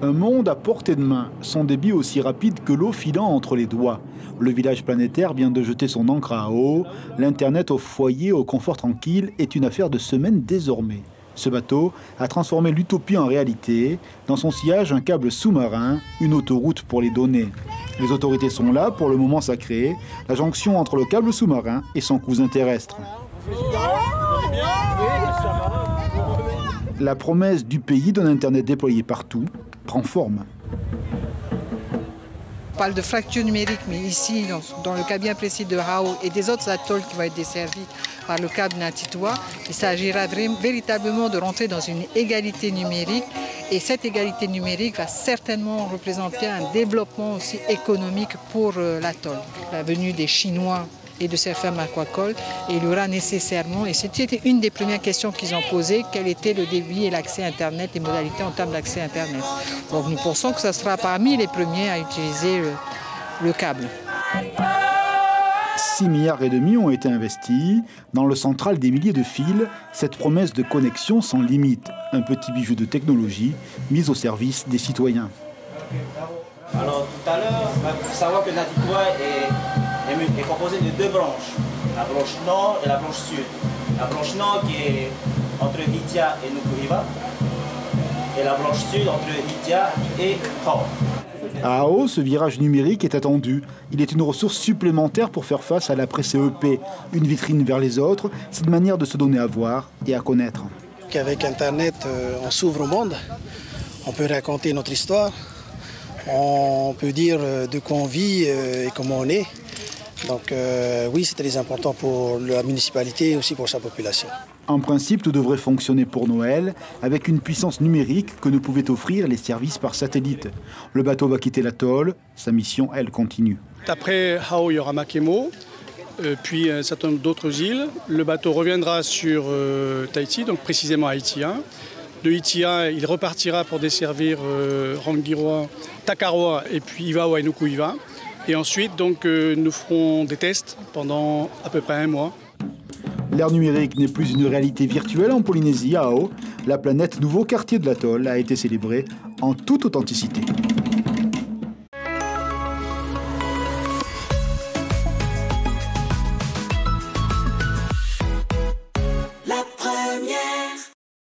Un monde à portée de main, son débit aussi rapide que l'eau filant entre les doigts. Le village planétaire vient de jeter son ancre à eau. L'Internet au foyer, au confort tranquille, est une affaire de semaines désormais. Ce bateau a transformé l'utopie en réalité. Dans son sillage, un câble sous-marin, une autoroute pour les données. Les autorités sont là pour le moment sacré, la jonction entre le câble sous-marin et son cousin terrestre. La promesse du pays d'un Internet déployé partout prend forme. On parle de fracture numérique, mais ici, dans le cas bien précis de Hao et des autres atolls qui vont être desservis par le câble Natitoa, il s'agira véritablement de rentrer dans une égalité numérique. Et cette égalité numérique va certainement représenter un développement aussi économique pour l'atoll. La venue des Chinois et de ces fermes aquacoles, et il y aura nécessairement, et c'était une des premières questions qu'ils ont posées, quel était le débit et l'accès Internet, les modalités en termes d'accès Internet. Donc nous pensons que ce sera parmi les premiers à utiliser le câble. 6,5 milliards ont été investis. Dans le central des milliers de fils, cette promesse de connexion sans limite. Un petit bijou de technologie mis au service des citoyens. Alors tout à l'heure, il faut savoir que Natitoa est composé de deux branches. La branche nord et la branche sud. La branche nord qui est entre Hitia et Nukuhiva. Et la branche sud entre Hitia et Hao. À Hao, ce virage numérique est attendu. Il est une ressource supplémentaire pour faire face à l'après-CEP. Une vitrine vers les autres, c'est une manière de se donner à voir et à connaître. Avec Internet, on s'ouvre au monde. On peut raconter notre histoire. On peut dire de quoi on vit et comment on est. Donc oui, c'est très important pour la municipalité et aussi pour sa population. En principe, tout devrait fonctionner pour Noël, avec une puissance numérique que ne pouvaient offrir les services par satellite. Le bateau va quitter l'atoll, sa mission, elle, continue. Après Hao, il y aura Makemo, puis un certain nombre d'autres îles. Le bateau reviendra sur Tahiti, donc précisément à Hitia. De Hitia, il repartira pour desservir Rangiroa, Takaroa et puis Ivaoa et Nukuhiva. Et ensuite, donc, nous ferons des tests pendant à peu près 1 mois. L'ère numérique n'est plus une réalité virtuelle en Polynésie, à Hao. La planète nouveau quartier de l'atoll a été célébrée en toute authenticité.